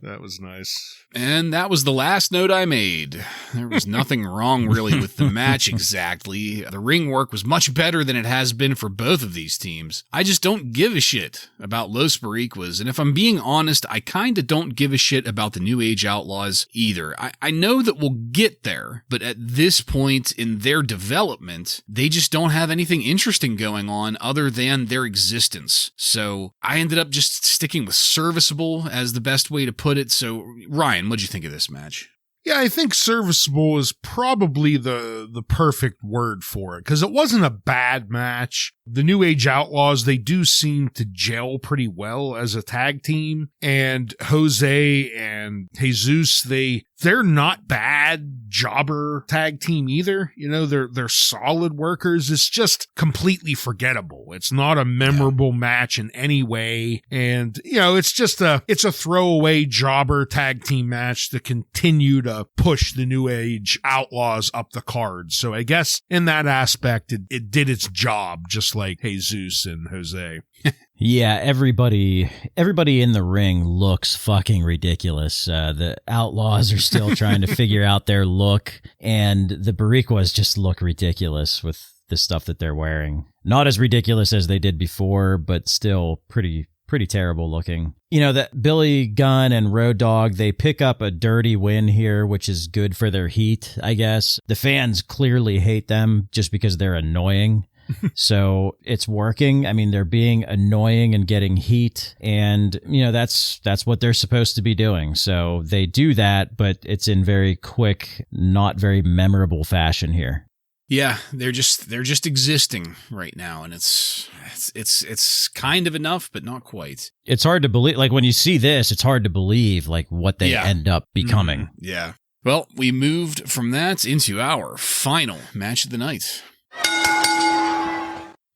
that was nice. And that was the last note I made. There was nothing wrong really with the match exactly. The ring work was much better than it has been for both of these teams. I just don't give a shit about Los Boricuas, and if I'm being honest, I kinda don't give a shit about the New Age Outlaws either. I know that we'll get there, but at this point in their development, they just don't have anything interesting going on other than their existence. So I ended up just sticking with serviceable as the best way to put it. So Ryan, what'd you think of this match? Yeah, I think serviceable is probably the perfect word for it, because it wasn't a bad match. The New Age Outlaws, they do seem to gel pretty well as a tag team, and Jose and Jesus, they're not bad jobber tag team either. You know, they're solid workers. It's just completely forgettable. It's not a memorable match in any way. And, you know, it's a throwaway jobber tag team match to continue to push the New Age Outlaws up the card. So I guess in that aspect, it did its job, just like Jesus and Jose. Yeah, everybody in the ring looks fucking ridiculous. The Outlaws are still trying to figure out their look, and the Boricuas just look ridiculous with the stuff that they're wearing. Not as ridiculous as they did before, but still pretty terrible looking. You know, that Billy Gunn and Road Dogg, they pick up a dirty win here, which is good for their heat, I guess. The fans clearly hate them just because they're annoying. So it's working. I mean, they're being annoying and getting heat, and, you know, that's what they're supposed to be doing. So they do that, but it's in very quick, not very memorable fashion here. Yeah, they're just existing right now, and it's kind of enough, but not quite. It's hard to believe, like when you see this, it's hard to believe like what they end up becoming. Yeah. Well, we moved from that into our final match of the night.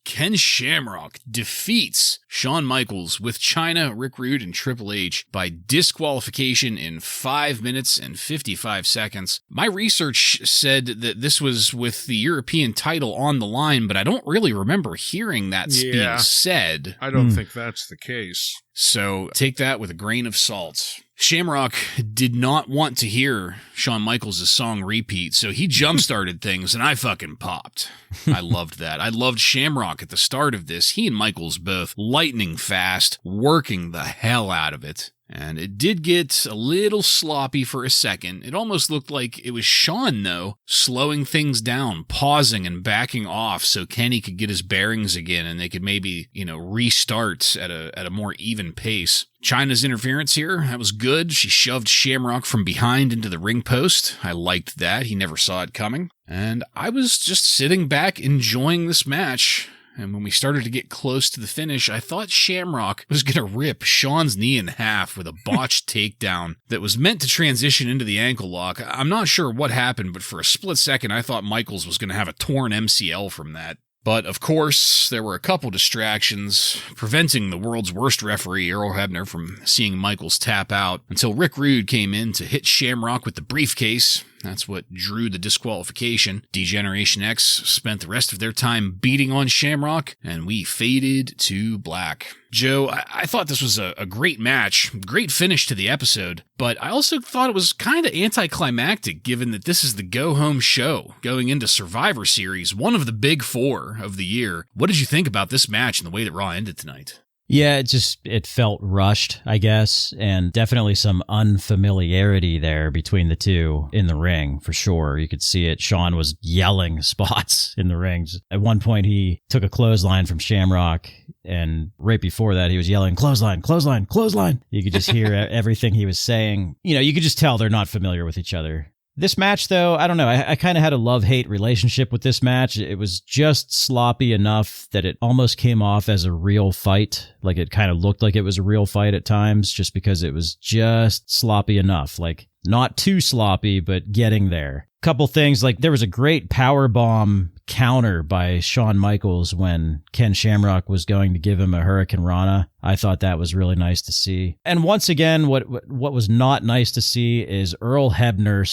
Ken Shamrock defeats Shawn Michaels with Chyna, Rick Rude, and Triple H by disqualification in 5 minutes and 55 seconds. My research said that this was with the European title on the line, but I don't really remember hearing that being said. I don't think that's the case. So take that with a grain of salt. Shamrock did not want to hear Shawn Michaels' song repeat, so he jump-started things, and I fucking popped. I loved that. I loved Shamrock at the start of this. He and Michaels both lightning fast, working the hell out of it. And it did get a little sloppy for a second. It almost looked like it was Shawn, though, slowing things down, pausing and backing off so Kenny could get his bearings again and they could maybe, restart at a more even pace. Chyna's interference here, that was good. She shoved Shamrock from behind into the ring post. I liked that. He never saw it coming. And I was just sitting back enjoying this match. And when we started to get close to the finish, I thought Shamrock was going to rip Shawn's knee in half with a botched takedown that was meant to transition into the ankle lock. I'm not sure what happened, but for a split second, I thought Michaels was going to have a torn MCL from that. But, of course, there were a couple distractions, preventing the world's worst referee, Earl Hebner, from seeing Michaels tap out until Rick Rude came in to hit Shamrock with the briefcase. That's what drew the disqualification. D-Generation X spent the rest of their time beating on Shamrock, and we faded to black. Joe, I thought this was a great match, great finish to the episode, but I also thought it was kind of anticlimactic given that this is the go-home show going into Survivor Series, one of the big four of the year. What did you think about this match and the way that Raw ended tonight? Yeah, it felt rushed, I guess, and definitely some unfamiliarity there between the two in the ring, for sure. You could see it. Shawn was yelling spots in the rings. At one point, he took a clothesline from Shamrock, and right before that, he was yelling, clothesline, clothesline, clothesline. You could just hear everything he was saying. You could just tell they're not familiar with each other. This match, though, I don't know. I kind of had a love-hate relationship with this match. It was just sloppy enough that it almost came off as a real fight. Like, it kind of looked like it was a real fight at times just because it was just sloppy enough. Like, Not too sloppy, but getting there. Couple things, like there was a great powerbomb counter by Shawn Michaels when Ken Shamrock was going to give him a Hurricane Rana. I thought that was really nice to see. And once again, what was not nice to see is Earl Hebner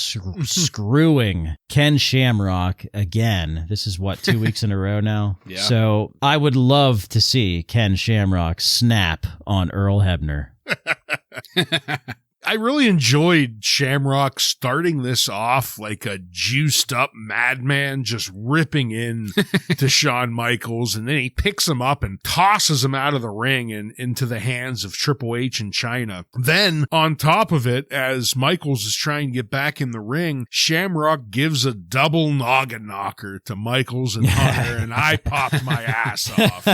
screwing Ken Shamrock again. This is 2 weeks in a row now? Yeah. So I would love to see Ken Shamrock snap on Earl Hebner. I really enjoyed Shamrock starting this off like a juiced up madman, just ripping in to Shawn Michaels. And then he picks him up and tosses him out of the ring and into the hands of Triple H and Chyna. Then on top of it, as Michaels is trying to get back in the ring, Shamrock gives a double noggin knocker to Michaels and Hunter. And I popped my ass off.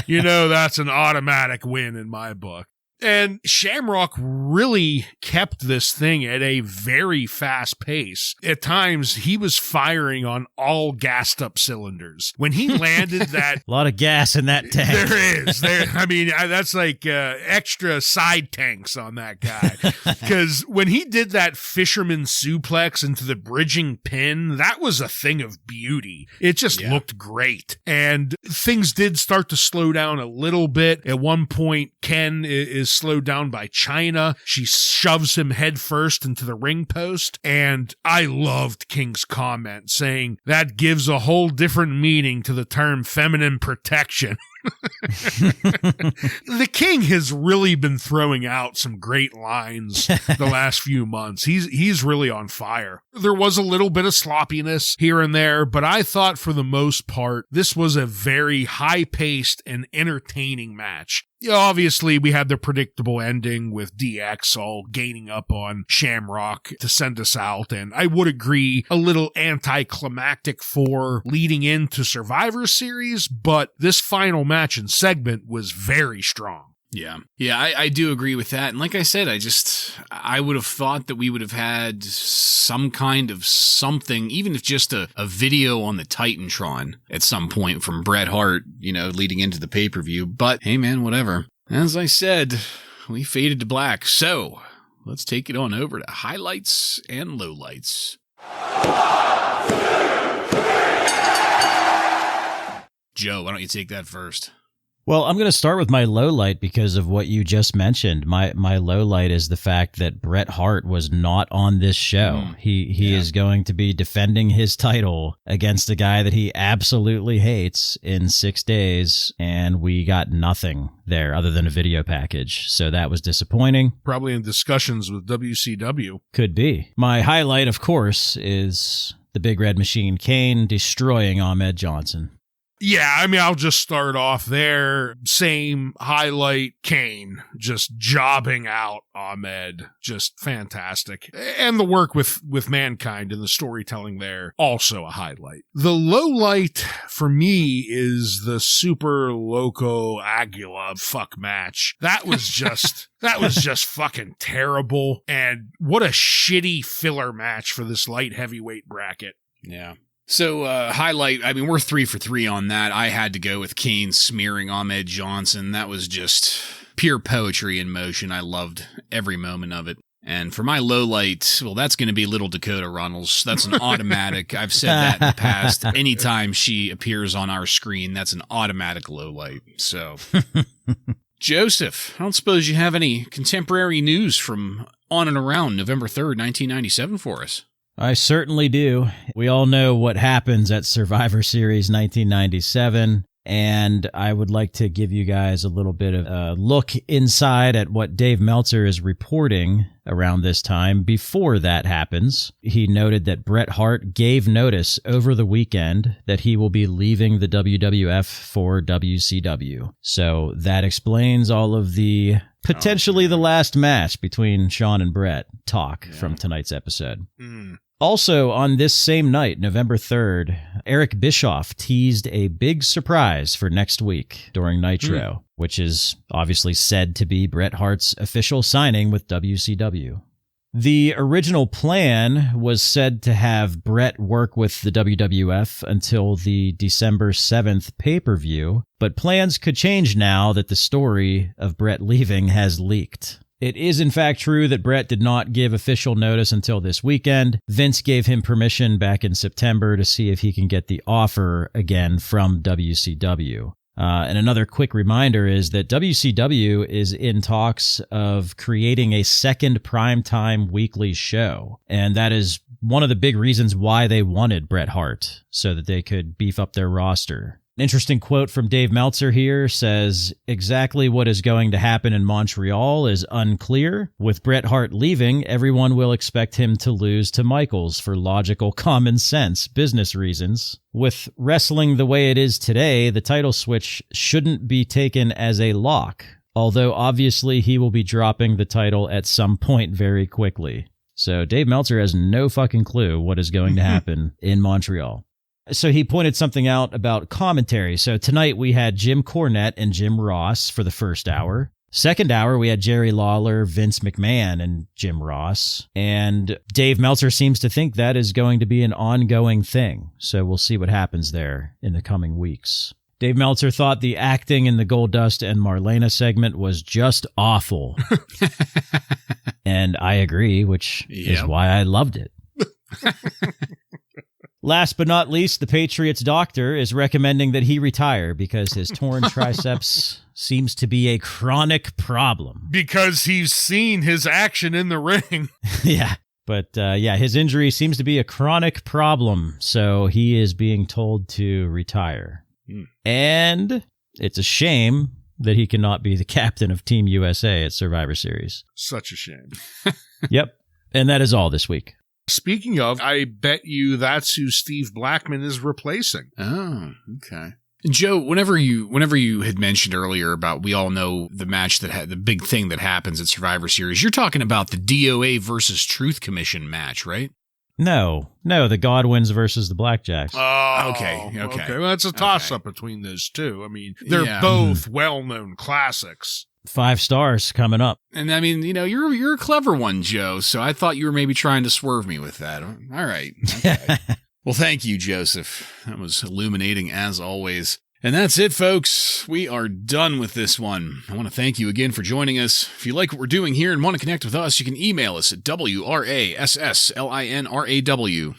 You know, that's an automatic win in my book. And Shamrock really kept this thing at a very fast pace. At times, he was firing on all gassed up cylinders. When he landed that... A lot of gas in that tank. There is. I mean, that's like extra side tanks on that guy. Because when he did that fisherman suplex into the bridging pin, that was a thing of beauty. It just looked great. And things did start to slow down a little bit. At one point, Ken is slowed down by Chyna. She shoves him headfirst into the ring post. And I loved King's comment saying that gives a whole different meaning to the term feminine protection. The King has really been throwing out some great lines the last few months. He's really on fire. There was a little bit of sloppiness here and there, but I thought for the most part, this was a very high-paced and entertaining match. Obviously, we had the predictable ending with DX all gaining up on Shamrock to send us out, and I would agree a little anticlimactic for leading into Survivor Series, but this final match and segment was very strong. Yeah, I do agree with that. And like I said, I would have thought that we would have had some kind of something, even if just a video on the Titantron at some point from Bret Hart, leading into the pay-per-view. But hey, man, whatever. As I said, we faded to black. So let's take it on over to highlights and lowlights. Joe, why don't you take that first? Well, I'm going to start with my low light because of what you just mentioned. My low light is the fact that Bret Hart was not on this show. He is going to be defending his title against a guy that he absolutely hates in 6 days, and we got nothing there other than a video package. So that was disappointing. Probably in discussions with WCW. Could be. My highlight, of course, is the Big Red Machine Kane destroying Ahmed Johnson. Yeah, I mean, I'll just start off there. Same highlight, Kane just jobbing out Ahmed. Just fantastic. And the work with Mankind and the storytelling there, also a highlight. The low light for me is the Super Loco Aguila fuck match. That was just... That was just fucking terrible. And what a shitty filler match for this light heavyweight bracket. Yeah. So, highlight, I mean, we're 3 for 3 on that. I had to go with Kane smearing Ahmed Johnson. That was just pure poetry in motion. I loved every moment of it. And for my low light, well, that's going to be Little Dakota Runnels. That's an automatic. I've said that in the past. Anytime she appears on our screen, that's an automatic low light. So, Joseph, I don't suppose you have any contemporary news from on and around November 3rd, 1997 for us? I certainly do. We all know what happens at Survivor Series 1997, and I would like to give you guys a little bit of a look inside at what Dave Meltzer is reporting around this time. Before that happens, he noted that Bret Hart gave notice over the weekend that he will be leaving the WWF for WCW. So that explains all of the potentially the last match between Shawn and Bret talk from tonight's episode. Also, on this same night, November 3rd, Eric Bischoff teased a big surprise for next week during Nitro, which is obviously said to be Bret Hart's official signing with WCW. The original plan was said to have Bret work with the WWF until the December 7th pay-per-view, but plans could change now that the story of Bret leaving has leaked. It is in fact true that Bret did not give official notice until this weekend. Vince gave him permission back in September to see if he can get the offer again from WCW. And another quick reminder is that WCW is in talks of creating a second primetime weekly show. And that is one of the big reasons why they wanted Bret Hart, so that they could beef up their roster. An interesting quote from Dave Meltzer here says, exactly what is going to happen in Montreal is unclear. With Bret Hart leaving, everyone will expect him to lose to Michaels for logical common sense business reasons. With wrestling the way it is today, the title switch shouldn't be taken as a lock, although obviously he will be dropping the title at some point very quickly. So Dave Meltzer has no fucking clue what is going to happen in Montreal. So he pointed something out about commentary. So tonight we had Jim Cornette and Jim Ross for the first hour. Second hour, we had Jerry Lawler, Vince McMahon, and Jim Ross. And Dave Meltzer seems to think that is going to be an ongoing thing. So we'll see what happens there in the coming weeks. Dave Meltzer thought the acting in the Goldust and Marlena segment was just awful. And I agree, which is why I loved it. Last but not least, the Patriots doctor is recommending that he retire because his torn triceps seems to be a chronic problem. Because he's seen his action in the ring. Yeah. But his injury seems to be a chronic problem, so he is being told to retire. And it's a shame that he cannot be the captain of Team USA at Survivor Series. Such a shame. Yep. And that is all this week. Speaking of, I bet you that's who Steve Blackman is replacing. Oh, okay. Joe, whenever you had mentioned earlier about we all know the match that had the big thing that happens at Survivor Series, you're talking about the DOA versus Truth Commission match, right? No, the Godwins versus the Blackjacks. Oh, okay. Well, that's a toss-up between those two. I mean, they're both well-known classics. 5 stars coming up. And I mean, you're a clever one, Joe, so I thought you were maybe trying to swerve me with that. All right. Okay. Well, thank you, Joseph. That was illuminating as always. And that's it, folks. We are done with this one. I want to thank you again for joining us. If you like what we're doing here and want to connect with us, you can email us at WRASSLINRAW,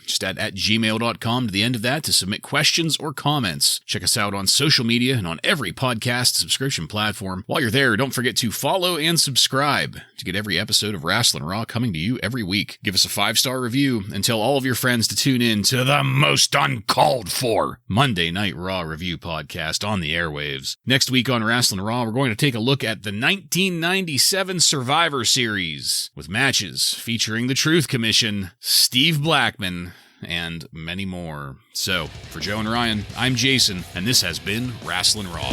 just at gmail.com to the end of that to submit questions or comments. Check us out on social media and on every podcast subscription platform. While you're there, don't forget to follow and subscribe to get every episode of Wrasslin Raw coming to you every week. Give us a 5-star review and tell all of your friends to tune in to the most uncalled for Monday Night Raw review podcast on the airwaves. Next week on Wrasslin Raw, we're going to take a look at the 1997 Survivor Series with matches featuring the Truth Commission, Steve Blackman, and many more. So, for Joe and Ryan, I'm Jason, and this has been Wrasslin Raw.